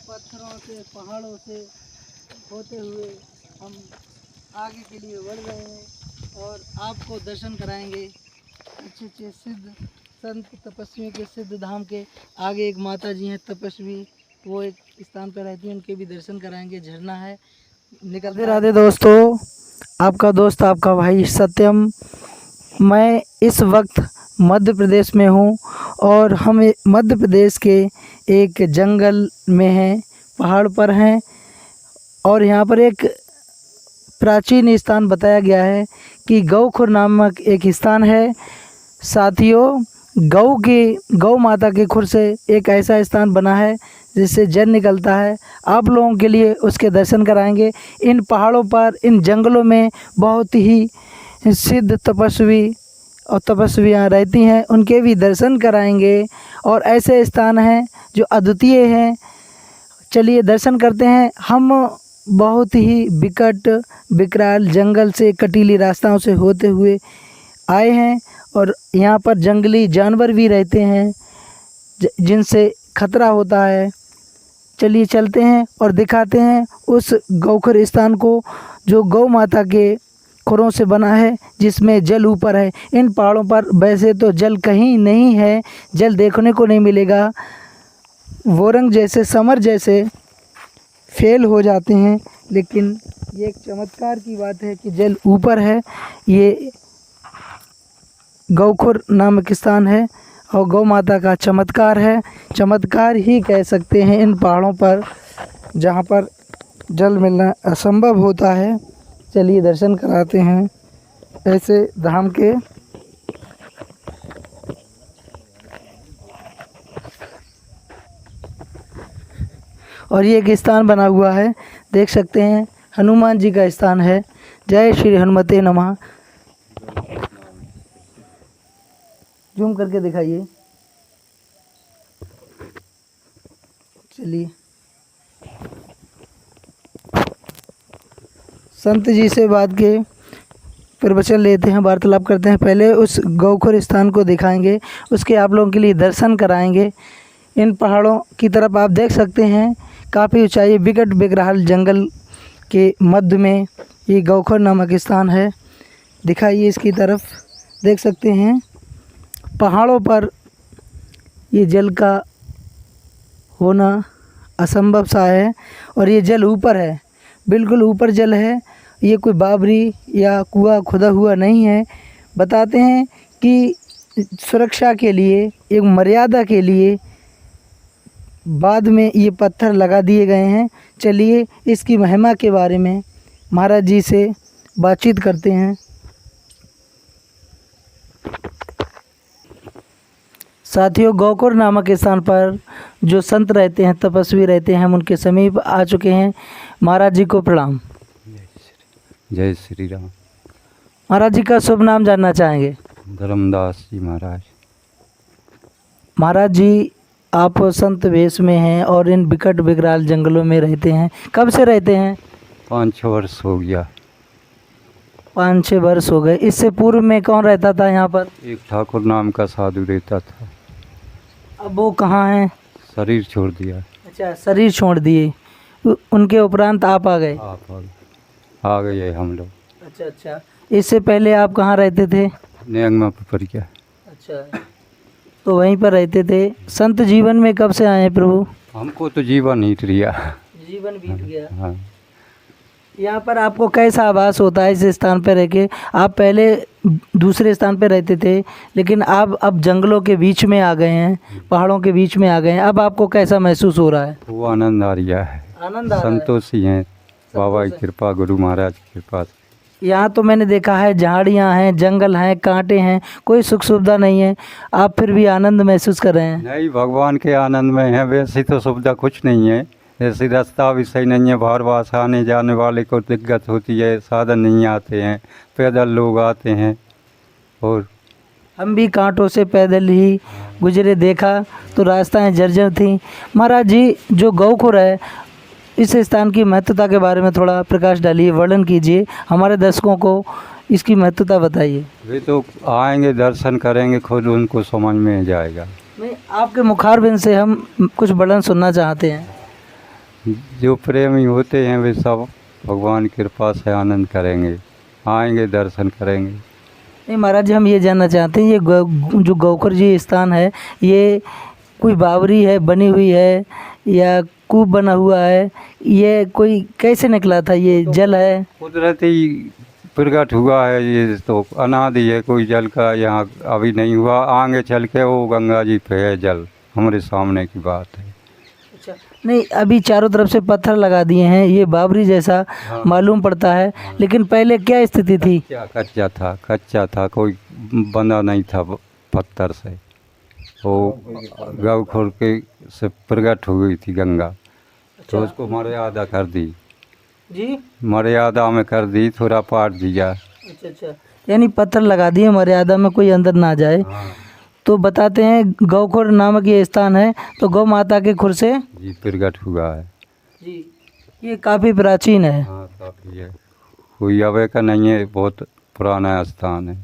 पत्थरों से पहाड़ों से होते हुए हम आगे के लिए बढ़ रहे हैं और आपको दर्शन कराएंगे अच्छे अच्छे सिद्ध संत तपस्वियों के सिद्ध धाम के। आगे एक माता जी हैं तपस्वी, वो एक स्थान पर रहती हैं, उनके भी दर्शन कराएंगे। झरना है निकलते। राधे दोस्तों, आपका दोस्त आपका भाई सत्यम। मैं इस वक्त मध्य प्रदेश में हूँ और हम मध्य प्रदेश के एक जंगल में हैं, पहाड़ पर हैं और यहाँ पर एक प्राचीन स्थान बताया गया है कि गौखुर नामक एक स्थान है। साथियों, गौ माता के खुर से एक ऐसा स्थान बना है जिससे जल निकलता है। आप लोगों के लिए उसके दर्शन कराएंगे। इन पहाड़ों पर, इन जंगलों में बहुत ही सिद्ध तपस्वी और तपस्वियाँ रहती हैं, उनके भी दर्शन कराएंगे। और ऐसे स्थान हैं जो अद्वितीय हैं। चलिए दर्शन करते हैं। हम बहुत ही विकट विकराल जंगल से, कटीली रास्ताओं से होते हुए आए हैं और यहाँ पर जंगली जानवर भी रहते हैं जिनसे खतरा होता है। चलिए चलते हैं और दिखाते हैं उस गौखुर स्थान को जो गौ माता के खुरों से बना है, जिसमें जल ऊपर है। इन पहाड़ों पर वैसे तो जल कहीं नहीं है, जल देखने को नहीं मिलेगा। वोरंग जैसे, समर जैसे फेल हो जाते हैं, लेकिन ये एक चमत्कार की बात है कि जल ऊपर है। ये गौखुर नामक स्थान है और गौ माता का चमत्कार है। चमत्कार ही कह सकते हैं इन पहाड़ों पर, जहाँ पर जल मिलना असंभव होता है। चलिए दर्शन कराते हैं ऐसे धाम के। और ये एक स्थान बना हुआ है, देख सकते हैं, हनुमान जी का स्थान है। जय श्री हनुमते नमः। जूम करके दिखाइए। चलिए संत जी से बात के प्रवचन लेते हैं, वार्तालाप करते हैं। पहले उस गौखुर स्थान को दिखाएंगे, उसके आप लोगों के लिए दर्शन कराएंगे। इन पहाड़ों की तरफ आप देख सकते हैं, काफ़ी ऊंचाई, विकट विकराल जंगल के मध्य में ये गौखुर नामक स्थान है। दिखाइए इसकी तरफ, देख सकते हैं पहाड़ों पर ये जल का होना असंभव सा है और ये जल ऊपर है, बिल्कुल ऊपर जल है। ये कोई बावरी या कुआं खुदा हुआ नहीं है। बताते हैं कि सुरक्षा के लिए, एक मर्यादा के लिए बाद में ये पत्थर लगा दिए गए हैं। चलिए इसकी महिमा के बारे में महाराज जी से बातचीत करते हैं। साथियों, गौखुर नामक स्थान पर जो संत रहते हैं, तपस्वी रहते हैं, हम उनके समीप आ चुके हैं। महाराज जी को प्रणाम। जय श्री राम। महाराज जी का शुभ नाम जानना चाहेंगे। धर्मदास जी महाराज। महाराज जी, आप संत वेश में हैं और इन विकट विकराल जंगलों में रहते हैं। कब से रहते हैं? 5-6 वर्ष हो गया। 5-6 वर्ष हो गए। इससे पूर्व में कौन रहता था यहाँ पर? एक ठाकुर नाम का साधु रहता था। अब वो कहाँ हैं? शरीर छोड़ दिया। अच्छा, शरीर छोड़ दिए। उनके उपरांत आप आ गए? आप आ गए हम लोग। अच्छा अच्छा। इससे पहले आप कहाँ रहते थे? नेंगमा पर क्या। अच्छा, तो वहीं पर रहते थे। संत जीवन में कब से आए हैं प्रभु? हमको तो जीवन ही रिया। जीवन बीत गया। हाँ। यहाँ पर आपको कैसा आभास होता है इस स्थान पर रह के? आप पहले दूसरे स्थान पर रहते थे, लेकिन आप अब जंगलों के बीच में आ गए हैं, पहाड़ों के बीच में आ गए हैं। अब आपको कैसा महसूस हो रहा है? वो आनंद आ रहा है। आनंद आ रहा है। संतोषी हैं बाबा की कृपा, गुरु महाराज की कृपा से। यहाँ तो मैंने देखा है झाड़ियाँ हैं, जंगल हैं, कांटे हैं, कोई सुख सुविधा नहीं है। आप फिर भी आनंद महसूस कर रहे हैं? नहीं, भगवान के आनंद में है। वैसे तो सुविधा कुछ नहीं है, ऐसी रास्ता भी सही नहीं है। बाहर बाहर से आने जाने वाले को दिक्कत होती है, साधन नहीं आते हैं, पैदल लोग आते हैं। और हम भी कांटों से पैदल ही गुजरे, देखा तो रास्ताएं जर्जर थी। महाराज जी, जो गौखुर है, इस स्थान की महत्वता के बारे में थोड़ा प्रकाश डालिए, वर्णन कीजिए, हमारे दर्शकों को इसकी महत्वता बताइए। वे तो आएंगे, दर्शन करेंगे, खुद उनको समझ में जाएगा। नहीं, आपके मुखारबिंद से हम कुछ वर्णन सुनना चाहते हैं। जो प्रेमी होते हैं वे सब भगवान की कृपा से आनंद करेंगे, आएंगे दर्शन करेंगे। नहीं महाराज जी, हम ये जानना चाहते हैं, ये जो गौखर जी स्थान है, ये कोई बावरी है बनी हुई है या कूप बना हुआ है, ये कोई कैसे निकला था, ये जल है? कुदरती प्रकट हुआ है, ये तो अनादि है, कोई जल का यहाँ अभी नहीं हुआ, आगे चल के वो गंगा जी पे है जल, हमारे सामने की बात है। अच्छा, नहीं अभी चारों तरफ से पत्थर लगा दिए हैं, ये बावरी जैसा हाँ। मालूम पड़ता है, लेकिन पहले क्या स्थिति थी? कच्चा था, कोई बंधा नहीं था पत्थर से, वो गौखुर के से प्रकट हो गई थी गंगा, तो उसको मर्यादा कर दी जी, मर्यादा में कर दी, थोड़ा पाट दिया। अच्छा अच्छा, यानी पत्थर लगा दिए मर्यादा में, कोई अंदर ना जाए। हाँ। तो बताते हैं गौखुर नामक ये स्थान है, तो गौ माता के खुर से जी प्रकट हुआ है जी, ये काफ़ी प्राचीन है। हाँ काफ़ी है, कोई अवे का नहीं है, बहुत पुराना स्थान है।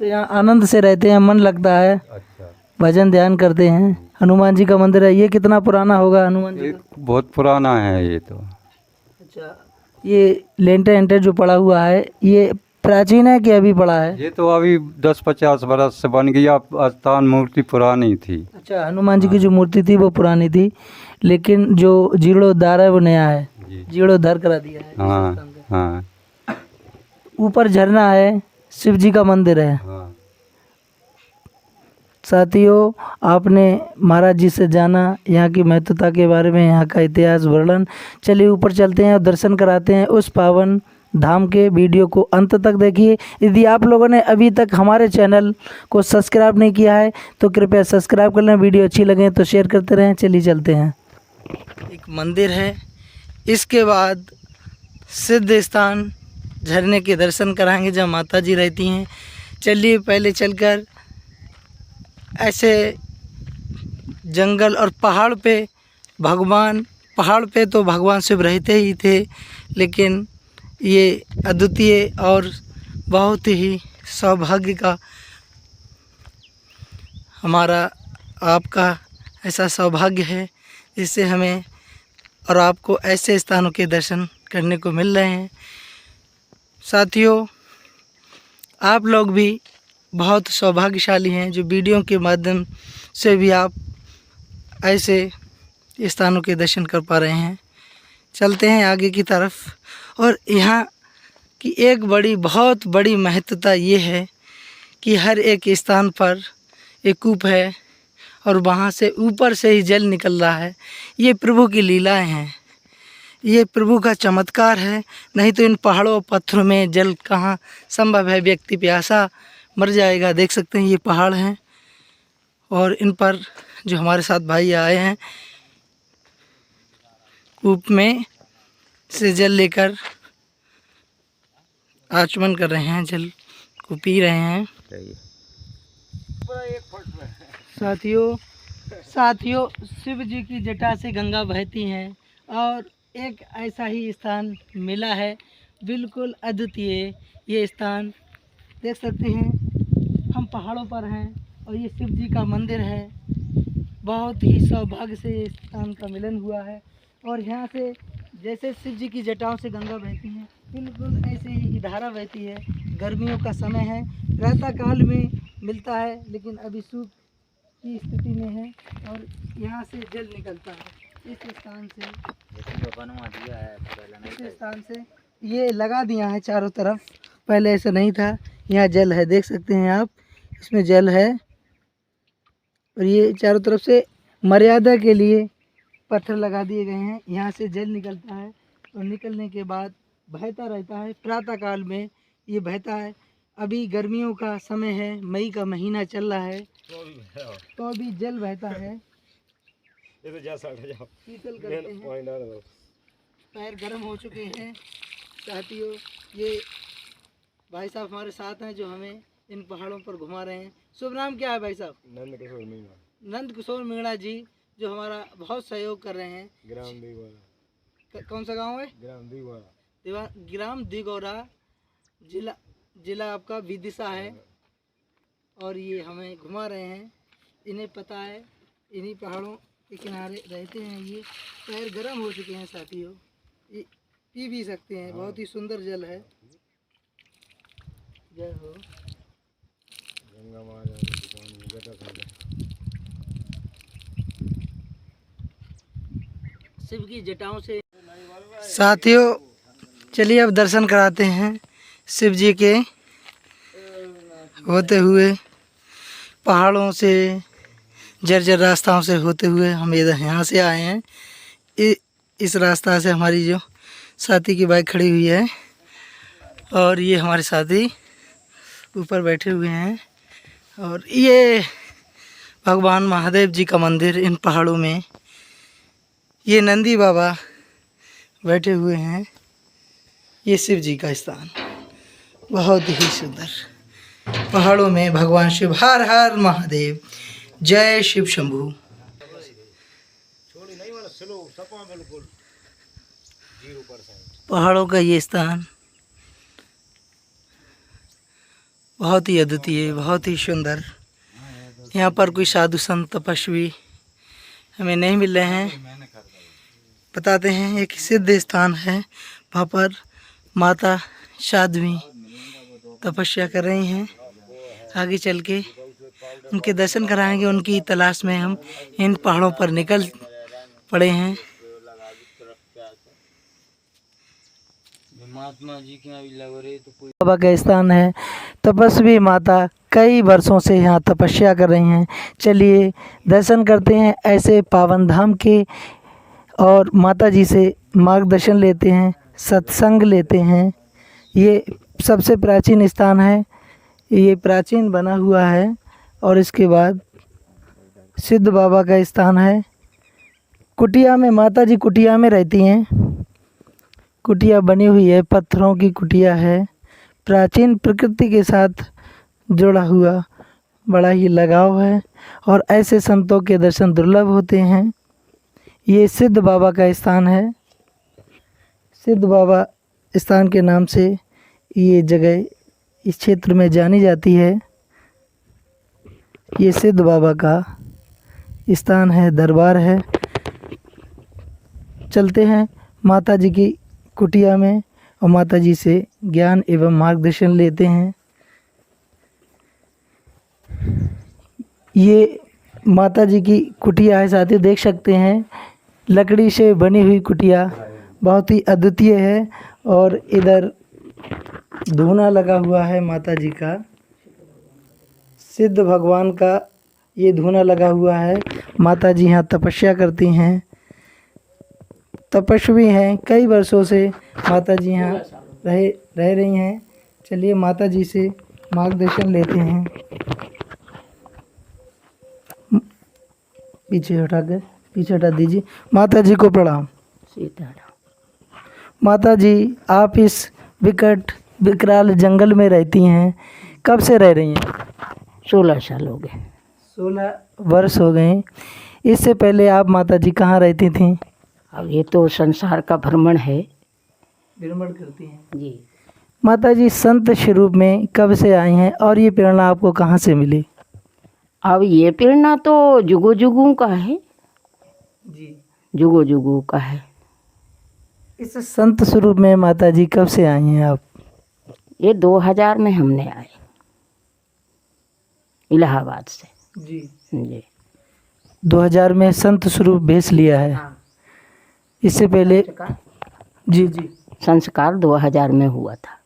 तो यहाँ आनंद से रहते हैं, मन लगता है, अच्छा, भजन ध्यान करते हैं। हनुमान जी का मंदिर है, ये कितना पुराना होगा हनुमान जी ये का? बहुत पुराना है ये तो। अच्छा, ये लेंटर एंटर जो पड़ा हुआ है, ये प्राचीन है कि अभी पड़ा है? ये तो अभी 10-50 बरस से बन गया, स्थान मूर्ति पुरानी थी। अच्छा, हनुमान जी की जो मूर्ति थी वो पुरानी थी, लेकिन जो जीर्णोद्धार है वो नया है, जी। जीर्णोद्धार करा दिया है इस हाँ स्थान का। हाँ ऊपर झरना है, शिव जी का मंदिर है। हाँ। साथियों, आपने महाराज जी से जाना यहाँ की महत्वता के बारे में, यहाँ का इतिहास वर्णन। चलिए ऊपर चलते हैं और दर्शन कराते हैं उस पावन धाम के। वीडियो को अंत तक देखिए। यदि आप लोगों ने अभी तक हमारे चैनल को सब्सक्राइब नहीं किया है तो कृपया सब्सक्राइब कर लें। वीडियो अच्छी लगे तो शेयर करते रहें। चलिए चलते हैं। एक मंदिर है, इसके बाद सिद्ध स्थान झरने के दर्शन कराएंगे जहाँ माता जी रहती हैं। चलिए पहले चलकर ऐसे जंगल और पहाड़ पे पहाड़ पे तो भगवान शिव रहते ही थे, लेकिन ये अद्वितीय और बहुत ही सौभाग्य का हमारा आपका ऐसा सौभाग्य है जिससे हमें और आपको ऐसे स्थानों के दर्शन करने को मिल रहे हैं। साथियों, आप लोग भी बहुत सौभाग्यशाली हैं जो वीडियो के माध्यम से भी आप ऐसे स्थानों के दर्शन कर पा रहे हैं। चलते हैं आगे की तरफ। और यहाँ की एक बहुत बड़ी महत्वता ये है कि हर एक स्थान पर एक कूप है और वहाँ से ऊपर से ही जल निकल रहा है। ये प्रभु की लीलाएं हैं, ये प्रभु का चमत्कार है। नहीं तो इन पहाड़ों और पत्थरों में जल कहाँ संभव है, व्यक्ति प्यासा मर जाएगा। देख सकते हैं ये पहाड़ हैं और इन पर जो हमारे साथ भाई आए हैं कूप में से जल लेकर आचमन कर रहे हैं, जल को पी रहे हैं। साथियों शिव जी की जटा से गंगा बहती है और एक ऐसा ही स्थान मिला है, बिल्कुल अद्वितीय। ये स्थान देख सकते हैं, हम पहाड़ों पर हैं और ये शिव जी का मंदिर है। बहुत ही सौभाग्य से इस स्थान का मिलन हुआ है और यहाँ से जैसे शिव जी की जटाओं से गंगा बहती है, बिल्कुल ऐसे ही धारा बहती है। गर्मियों का समय है, प्रातः काल में मिलता है, लेकिन अभी सूख की स्थिति में है और यहाँ से जल निकलता है इस स्थान से। बनवा दिया है इस स्थान से, ये लगा दिया है चारों तरफ, पहले ऐसा नहीं था। यहाँ जल है, देख सकते हैं आप, इसमें जल है और ये चारों तरफ से मर्यादा के लिए पत्थर लगा दिए गए हैं। यहाँ से जल निकलता है और निकलने के बाद बहता रहता है। प्रातः काल में ये बहता है। अभी गर्मियों का समय है, मई का महीना चल रहा है तो अभी जल बहता है। शीतल करते हैं, पैर गर्म हो चुके हैं। साथियों, ये भाई साहब हमारे साथ हैं जो हमें इन पहाड़ों पर घुमा रहे हैं। शुभ नाम क्या है भाई साहब? नंद किशोर मीणा जी, जो हमारा बहुत सहयोग कर रहे हैं। ग्राम दिगौरा, कौन सा गांव है? ग्राम दिगौरा, जिला आपका विदिशा है और ये हमें घुमा रहे हैं। इन्हें पता है, इन्हीं पहाड़ों के किनारे रहते हैं। ये पैर गर्म हो चुके हैं साथियों, ये पी भी सकते हैं, बहुत ही सुंदर जल है। जय हो। शिव की जटाओं से साथियों, चलिए अब दर्शन कराते हैं शिव जी के। होते हुए पहाड़ों से, जर्जर रास्ताओं से होते हुए हम इधर यहाँ से आए हैं। इस रास्ता से हमारी जो साथी की बाइक खड़ी हुई है और ये हमारे साथी ऊपर बैठे हुए हैं। और ये भगवान महादेव जी का मंदिर इन पहाड़ों में, ये नंदी बाबा बैठे हुए हैं। ये शिव जी का स्थान बहुत ही सुंदर, पहाड़ों में भगवान शिव। हर हर महादेव, जय शिव शंभू। पहाड़ों का ये स्थान बहुत ही अद्वितीय, बहुत ही सुंदर। यहाँ पर कोई साधु संत तपस्वी हमें नहीं मिल रहे हैं। बताते हैं एक सिद्ध स्थान है, वहाँ पर माता साध्वी तपस्या कर रही हैं। आगे चल के उनके दर्शन कराएंगे। उनकी तलाश में हम इन पहाड़ों पर निकल पड़े हैं। महात्मा जी के यहाँ भी लग रहे तो कोई बाबा का स्थान है। तपस्वी माता कई वर्षों से यहाँ तपस्या कर रही हैं। चलिए दर्शन करते हैं ऐसे पावन धाम के और माता जी से मार्गदर्शन लेते हैं, सत्संग लेते हैं। ये सबसे प्राचीन स्थान है, ये प्राचीन बना हुआ है। और इसके बाद सिद्ध बाबा का स्थान है। कुटिया में माता जी कुटिया में रहती हैं। कुटिया बनी हुई है, पत्थरों की कुटिया है। प्राचीन प्रकृति के साथ जुड़ा हुआ बड़ा ही लगाव है और ऐसे संतों के दर्शन दुर्लभ होते हैं। ये सिद्ध बाबा का स्थान है। सिद्ध बाबा स्थान के नाम से ये जगह इस क्षेत्र में जानी जाती है। ये सिद्ध बाबा का स्थान है, दरबार है। चलते हैं माता जी की कुटिया में और माता जी से ज्ञान एवं मार्गदर्शन लेते हैं। ये माता जी की कुटिया है साथियों, देख सकते हैं लकड़ी से बनी हुई कुटिया बहुत ही अद्वितीय है। और इधर धूना लगा हुआ है माता जी का, सिद्ध भगवान का ये धूना लगा हुआ है। माता जी यहाँ तपस्या करती हैं, तपस्वी हैं। कई वर्षों से माता जी यहाँ रह रही हैं। चलिए माता जी से मार्गदर्शन लेते हैं। पीछे हटा दीजिए। माता जी को प्रणाम। माता जी, आप इस विकराल जंगल में रहती हैं, कब से रह रही हैं? 16 साल हो गए। 16 वर्ष हो गए। इससे पहले आप माता जी कहाँ रहती थीं? अब ये तो संसार का भ्रमण है, भ्रमण करती हैं जी। माता जी संत स्वरूप में कब से आई हैं और ये प्रेरणा आपको कहाँ से मिली? अब ये प्रेरणा तो जुगो जुगों का है जी, जुगो जुगों का है। इस संत स्वरूप में माता जी कब से आई हैं आप? ये 2000 में हमने आए इलाहाबाद से। जी, जी 2000 में संत स्वरूप भेज लिया है। हाँ। इससे पहले जी संस्कार 2000 में हुआ था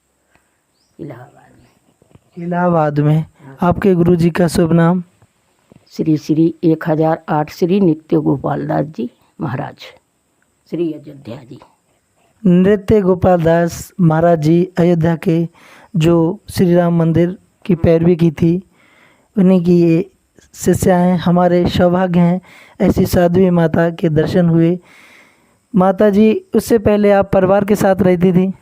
इलाहाबाद में। आपके गुरुजी का शुभ नाम? श्री श्री 1008 श्री नित्य गोपाल दास जी महाराज, श्री अयोध्या जी। नृत्य गोपाल दास महाराज जी अयोध्या के, जो श्री राम मंदिर की पैरवी की थी, उन्हीं की ये शिष्या हैं। हमारे सौभाग्य हैं ऐसी साध्वी माता के दर्शन हुए। माता जी, उससे पहले आप परिवार के साथ रहती थी?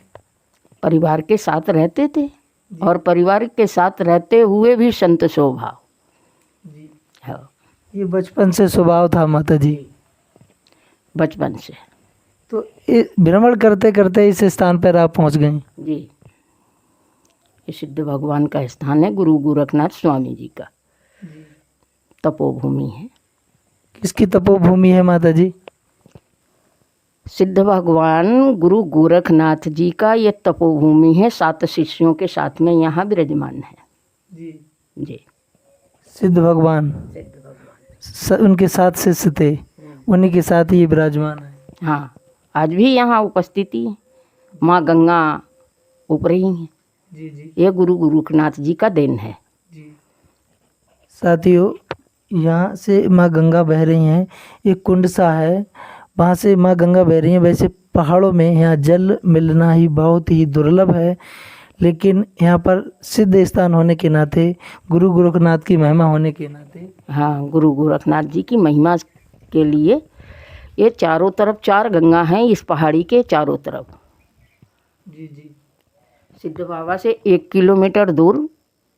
परिवार के साथ रहते थे और परिवार के साथ रहते हुए भी संत स्वभाव। हाँ, ये बचपन से स्वभाव था माता जी? बचपन से। तो भ्रमण करते करते इस स्थान पर आप पहुंच गए? जी, ये सिद्ध भगवान का स्थान है, गुरु गोरखनाथ स्वामी जी का तपोभूमि है। किसकी तपोभूमि है माता जी? सिद्ध भगवान गुरु गोरखनाथ जी का ये तपोभूमि है। 7 शिष्यों के साथ में यहाँ विराजमान है। जी। जी। सिद्ध भगवान उनके 7 शिष्य थे, उन्हीं के साथ ही विराजमान है। हाँ, आज भी यहाँ उपस्थिति है। माँ गंगा उप रही हैं। जी जी ये गुरु गोरखनाथ जी का देन है। जी। साथियों, यहाँ से माँ गंगा बह रही हैं। एक कुंड सा है, वहाँ से माँ गंगा बह रही हैं। वैसे पहाड़ों में यहाँ जल मिलना ही बहुत ही दुर्लभ है, लेकिन यहाँ पर सिद्ध स्थान होने के नाते, गुरु गोरखनाथ की महिमा होने के नाते, हाँ, गुरु गोरखनाथ जी की महिमा के लिए ये चारों तरफ 4 गंगा हैं इस पहाड़ी के चारों तरफ। जी जी सिद्ध बाबा से 1 किलोमीटर दूर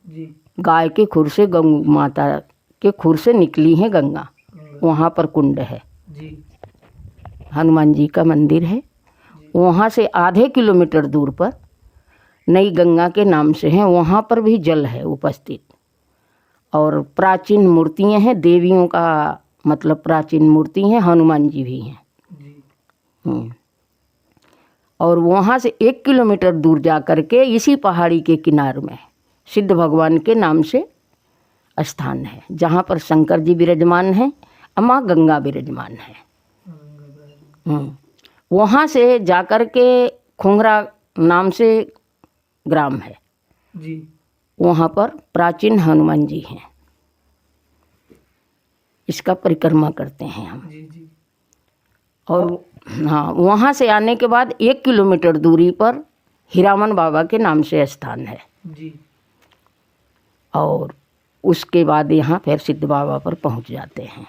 जी गाय के खुर से गंगा माता के खुर से निकली है गंगा। वहाँ पर कुंड है। जी हनुमान जी का मंदिर है। वहाँ से आधे किलोमीटर दूर पर नई गंगा के नाम से है, वहाँ पर भी जल है उपस्थित। और प्राचीन मूर्तियाँ हैं, देवियों का मतलब प्राचीन मूर्ति हैं, हनुमान जी भी हैं। और वहाँ से 1 किलोमीटर दूर जा कर के इसी पहाड़ी के किनारे में सिद्ध भगवान के नाम से स्थान है, जहाँ पर शंकर जी विराजमान हैं, माँ गंगा विराजमान है। वहाँ से जा कर के खुंगरा नाम से ग्राम है जी। वहाँ पर प्राचीन हनुमान जी हैं। इसका परिक्रमा करते हैं हम। जी जी। और हाँ, वहाँ से आने के बाद 1 किलोमीटर दूरी पर हीरामन बाबा के नाम से स्थान है। जी। और उसके बाद यहाँ फिर सिद्ध बाबा पर पहुँच जाते हैं।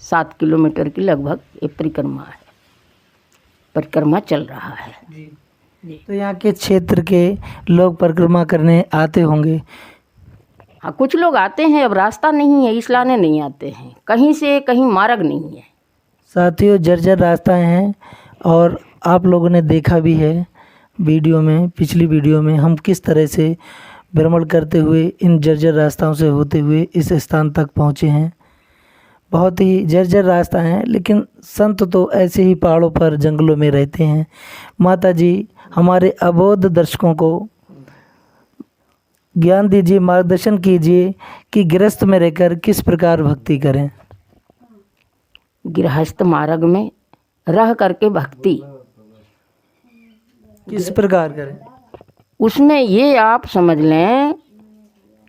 7 किलोमीटर की लगभग ये परिक्रमा है, परिक्रमा चल रहा है। जी। तो यहाँ के क्षेत्र के लोग परिक्रमा करने आते होंगे? हाँ, कुछ लोग आते हैं, अब रास्ता नहीं है इसलिए नहीं आते हैं। कहीं से कहीं मार्ग नहीं है। साथियों, जर्जर रास्ताएं हैं और आप लोगों ने देखा भी है वीडियो में, पिछली वीडियो में हम किस तरह से भ्रमण करते हुए इन जर्जर रास्ताओं से होते हुए इस स्थान तक पहुँचे हैं। बहुत ही जर्जर रास्ता है, लेकिन संत तो ऐसे ही पहाड़ों पर जंगलों में रहते हैं। माता जी हमारे अबोध दर्शकों को ज्ञान दीजिए, मार्गदर्शन कीजिए कि गृहस्थ में रहकर किस प्रकार भक्ति करें। गृहस्थ मार्ग में रह करके भक्ति किस प्रकार करें? उसमें ये आप समझ लें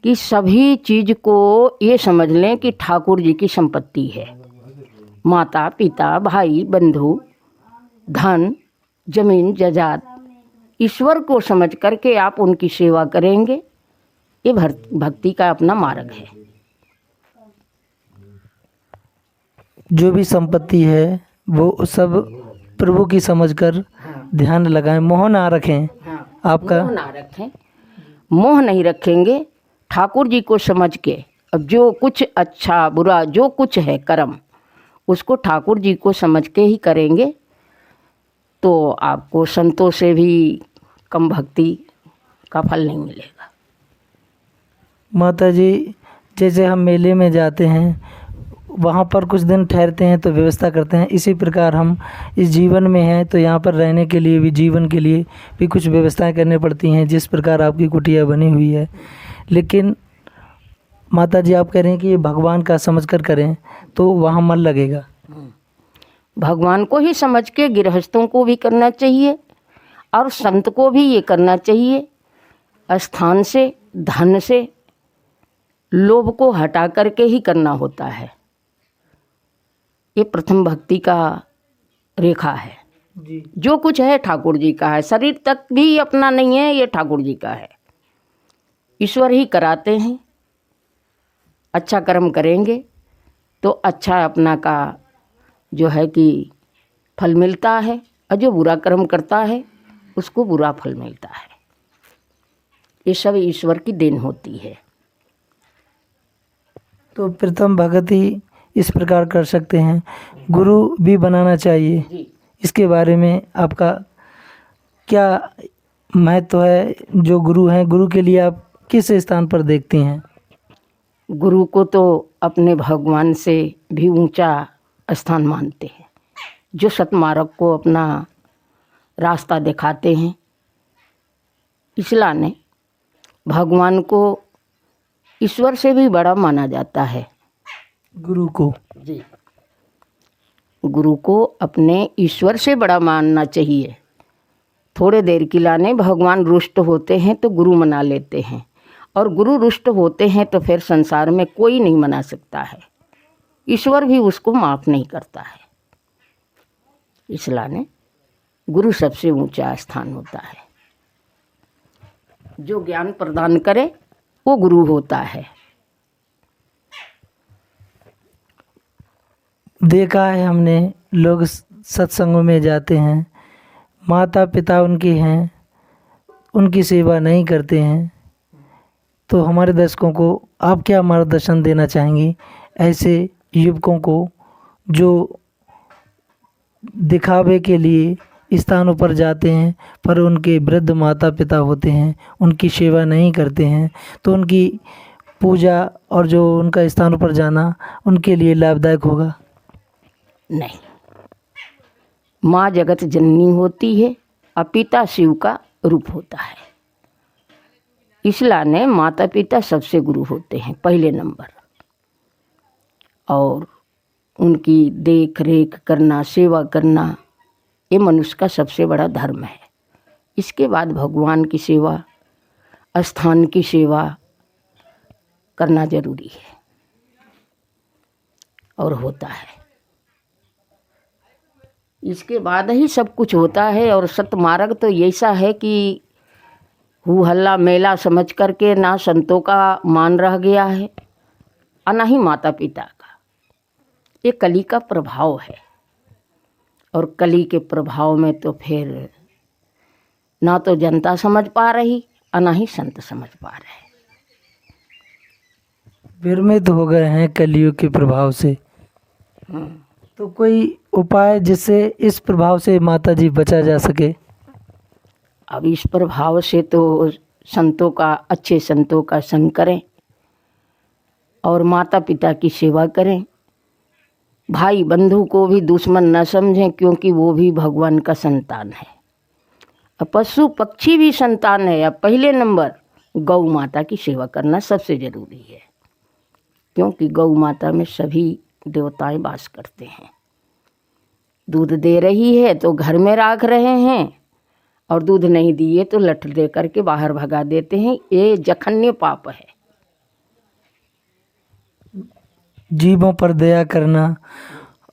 कि सभी चीज़ को ये समझ लें कि ठाकुर जी की संपत्ति है। माता पिता भाई बंधु धन जमीन जायदाद ईश्वर को समझ करके आप उनकी सेवा करेंगे, ये भक्ति का अपना मार्ग है। जो भी संपत्ति है वो सब प्रभु की समझकर ध्यान लगाएं, मोह ना रखें। आपका मोह ना रखें, मोह नहीं रखेंगे। ठाकुर जी को समझ के अब जो कुछ अच्छा बुरा जो कुछ है कर्म, उसको ठाकुर जी को समझ के ही करेंगे तो आपको संतों से भी कम भक्ति का फल नहीं मिलेगा। माता जी, जैसे हम मेले में जाते हैं, वहाँ पर कुछ दिन ठहरते हैं तो व्यवस्था करते हैं, इसी प्रकार हम इस जीवन में हैं तो यहाँ पर रहने के लिए भी, जीवन के लिए भी कुछ व्यवस्थाएं करनी पड़ती हैं। जिस प्रकार आपकी कुटिया बनी हुई है, लेकिन माता जी आप कह रहे हैं कि ये भगवान का समझ कर करें तो वहाँ मन लगेगा। भगवान को ही समझ के गृहस्थों को भी करना चाहिए और संत को भी ये करना चाहिए। स्थान से धन से लोभ को हटा करके ही करना होता है। ये प्रथम भक्ति का रेखा है। जी। जो कुछ है ठाकुर जी का है, शरीर तक भी अपना नहीं है, ये ठाकुर जी का है। ईश्वर ही कराते हैं। अच्छा कर्म करेंगे तो अच्छा अपना का जो है कि फल मिलता है, और जो बुरा कर्म करता है उसको बुरा फल मिलता है। ये सब ईश्वर की देन होती है। तो प्रथम भगत ही इस प्रकार कर सकते हैं, गुरु भी बनाना चाहिए। जी। इसके बारे में आपका क्या महत्व है? जो गुरु हैं, गुरु के लिए आप किस स्थान पर देखती हैं? गुरु को तो अपने भगवान से भी ऊंचा स्थान मानते हैं, जो सतमार्ग को अपना रास्ता दिखाते हैं। इसलिए भगवान को ईश्वर से भी बड़ा माना जाता है। गुरु को जी, गुरु को अपने ईश्वर से बड़ा मानना चाहिए। थोड़े देर के लाने भगवान रुष्ट होते हैं तो गुरु मना लेते हैं, और गुरु रुष्ट होते हैं तो फिर संसार में कोई नहीं मना सकता है, ईश्वर भी उसको माफ़ नहीं करता है। इसलिए गुरु सबसे ऊंचा स्थान होता है। जो ज्ञान प्रदान करे वो गुरु होता है। देखा है हमने, लोग सत्संगों में जाते हैं, माता पिता उनके हैं, उनकी सेवा नहीं करते हैं। तो हमारे दर्शकों को आप क्या मार्गदर्शन देना चाहेंगी ऐसे युवकों को जो दिखावे के लिए स्थानों पर जाते हैं पर उनके वृद्ध माता पिता होते हैं, उनकी सेवा नहीं करते हैं, तो उनकी पूजा और जो उनका स्थानों पर जाना उनके लिए लाभदायक होगा? नहीं, माँ जगत जननी होती है और पिता शिव का रूप होता है। इसलिए माता पिता सबसे गुरु होते हैं पहले नंबर, और उनकी देख रेख करना, सेवा करना, ये मनुष्य का सबसे बड़ा धर्म है। इसके बाद भगवान की सेवा, स्थान की सेवा करना जरूरी है और होता है। इसके बाद ही सब कुछ होता है। और सतमार्ग तो ऐसा है कि हू हल्ला मेला समझ करके ना संतों का मान रह गया है और ना ही माता पिता का। ये कली का प्रभाव है, और कली के प्रभाव में तो फिर ना तो जनता समझ पा रही और ना ही संत समझ पा रहे। विरमित हो गए हैं कलियुग के प्रभाव से। तो कोई उपाय जिससे इस प्रभाव से माता जी बचा जा सके? अब इस प्रभाव से तो संतों का, अच्छे संतों का संग करें और माता पिता की सेवा करें। भाई बंधु को भी दुश्मन न समझें, क्योंकि वो भी भगवान का संतान है। अब पशु पक्षी भी संतान है। अब पहले नंबर गौ माता की सेवा करना सबसे ज़रूरी है, क्योंकि गौ माता में सभी देवताएं वास करते हैं। दूध दे रही है तो घर में राख रहे हैं, और दूध नहीं दिए तो लठ दे करके बाहर भगा देते हैं। ये जघन्य पाप है। जीवों पर दया करना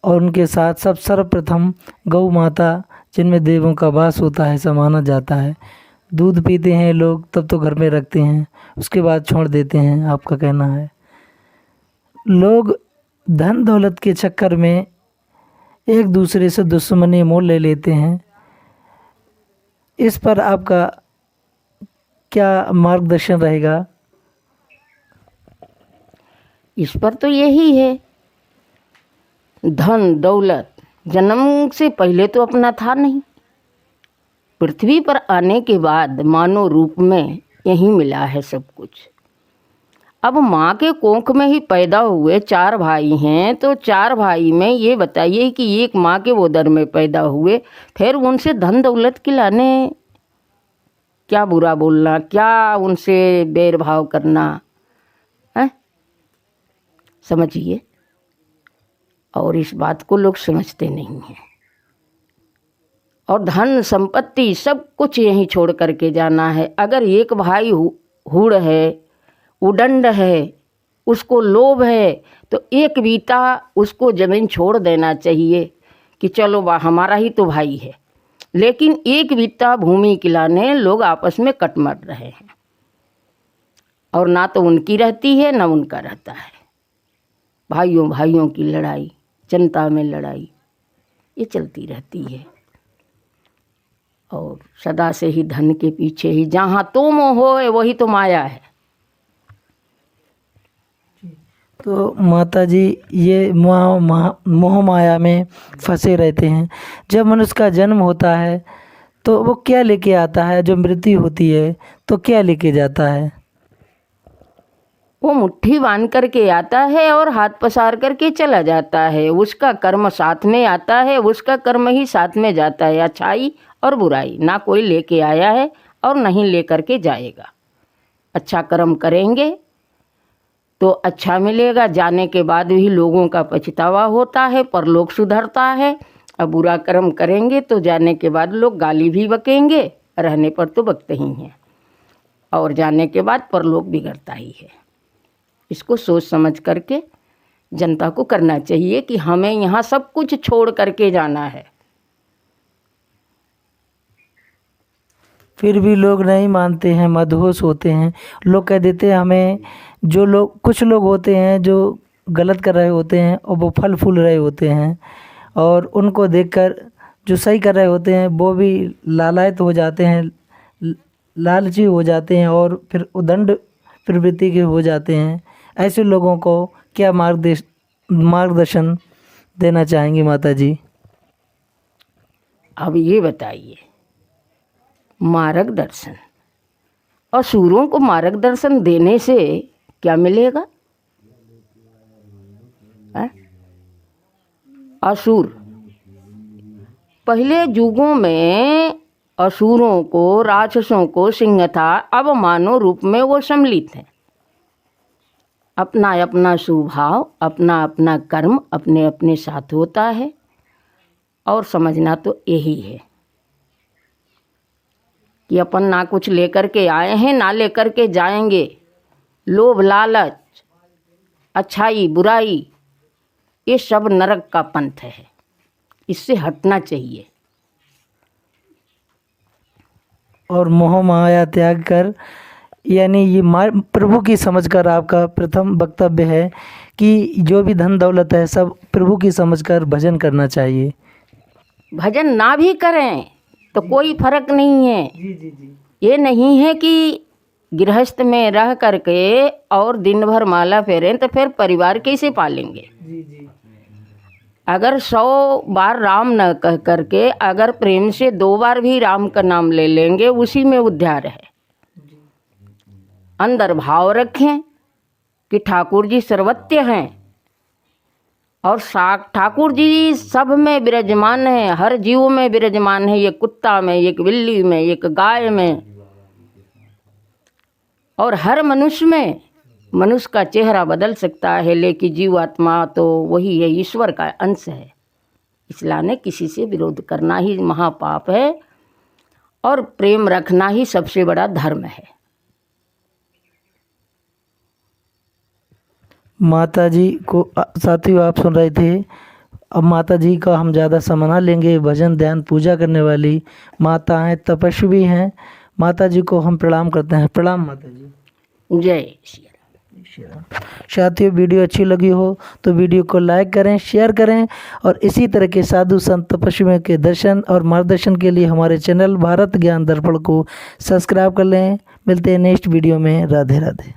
और उनके साथ सब सर्वप्रथम गौ माता जिनमें देवों का वास होता है ऐसा माना जाता है। दूध पीते हैं लोग तब तो घर में रखते हैं, उसके बाद छोड़ देते हैं, आपका कहना है। लोग धन दौलत के चक्कर में एक दूसरे से दुश्मनी मोल ले लेते हैं। इस पर आपका क्या मार्गदर्शन रहेगा? इस पर तो यही है, धन दौलत जन्म से पहले तो अपना था नहीं। पृथ्वी पर आने के बाद मानव रूप में यही मिला है सब कुछ। अब माँ के कोख में ही पैदा हुए 4 भाई हैं, तो 4 भाई में ये बताइए कि एक माँ के उदर में पैदा हुए, फिर उनसे धन दौलत के लाने क्या बुरा बोलना, क्या उनसे बैर भाव करना है? समझिए। और इस बात को लोग समझते नहीं हैं। और धन संपत्ति सब कुछ यहीं छोड़ करके जाना है। अगर एक भाई हुड़ है, उदंड है, उसको लोभ है, तो एक बीता उसको ज़मीन छोड़ देना चाहिए कि चलो वाह हमारा ही तो भाई है। लेकिन एक बीता भूमि खिलाने लोग आपस में कट मर रहे हैं, और ना तो उनकी रहती है ना उनका रहता है। भाइयों भाइयों की लड़ाई, जनता में लड़ाई, ये चलती रहती है। और सदा से ही धन के पीछे ही, जहाँ तुम हो वही तो माया है। तो माता जी ये मोह माया में फंसे रहते हैं। जब मनुष्य का जन्म होता है तो वो क्या लेके आता है, जो मृत्यु होती है तो क्या लेके जाता है? वो मुट्ठी बांध करके आता है और हाथ पसार करके चला जाता है। उसका कर्म साथ में आता है, उसका कर्म ही साथ में जाता है। अच्छाई और बुराई ना कोई लेके आया है और नहीं लेकर के जाएगा। अच्छा कर्म करेंगे तो अच्छा मिलेगा। जाने के बाद भी लोगों का पछतावा होता है, परलोक सुधरता है। अब बुरा कर्म करेंगे तो जाने के बाद लोग गाली भी बकेंगे, रहने पर तो बकते ही हैं, और जाने के बाद परलोक बिगड़ता ही है। इसको सोच समझ करके जनता को करना चाहिए कि हमें यहाँ सब कुछ छोड़ करके जाना है। फिर भी लोग नहीं मानते हैं, मदहोश होते हैं। लोग कह देते हैं हमें, जो लोग, कुछ लोग होते हैं जो गलत कर रहे होते हैं और वो फल फूल रहे होते हैं, और उनको देखकर जो सही कर रहे होते हैं वो भी लालायत हो जाते हैं, लालची हो जाते हैं और फिर उदंड प्रवृत्ति के हो जाते हैं। ऐसे लोगों को क्या मार्गदर्शन देना चाहेंगी माता जी? अब ये बताइए, मार्गदर्शन, असुरों को मार्गदर्शन देने से क्या मिलेगा? असुर, पहले युगों में असुरों को, राक्षसों को सिंह था, अब मानव रूप में वो सम्मिलित हैं। अपना अपना स्वभाव, अपना अपना कर्म अपने अपने साथ होता है, और समझना तो यही है कि अपन ना कुछ लेकर के आए हैं ना लेकर के जाएंगे। लोभ लालच, अच्छाई बुराई, ये सब नरक का पंथ है, इससे हटना चाहिए। और मोह माया त्याग कर, यानी ये प्रभु की समझकर आपका प्रथम वक्तव्य है कि जो भी धन दौलत है सब प्रभु की समझकर भजन करना चाहिए। भजन ना भी करें तो कोई फर्क नहीं है। ये नहीं है कि गृहस्थ में रह करके और दिन भर माला फेरें तो फिर परिवार कैसे पालेंगे। अगर 100 बार राम न कह करके अगर प्रेम से 2 बार भी राम का नाम ले लेंगे, उसी में उद्धार है। अंदर भाव रखें कि ठाकुर जी सर्वत्र हैं, और ठाकुर जी सब में विराजमान है, हर जीव में विराजमान है। एक कुत्ता में, एक बिल्ली में, एक गाय में, और हर मनुष्य में। मनुष्य का चेहरा बदल सकता है, लेकिन जीव आत्मा तो वही है, ईश्वर का अंश है। इसलिए किसी से विरोध करना ही महापाप है, और प्रेम रखना ही सबसे बड़ा धर्म है। माता जी को साथियों आप सुन रहे थे। अब माता जी का हम ज़्यादा समय ना लेंगे। भजन ध्यान पूजा करने वाली माता हैं, तपस्वी हैं। माता जी को हम प्रणाम करते हैं। प्रणाम माता जी। जय श्री राम। साथियों, वीडियो अच्छी लगी हो तो वीडियो को लाइक करें, शेयर करें, और इसी तरह के साधु संत तपस्वियों के दर्शन और मार्गदर्शन के लिए हमारे चैनल भारत ज्ञान दर्पण को सब्सक्राइब कर लें। मिलते हैं नेक्स्ट वीडियो में। राधे राधे।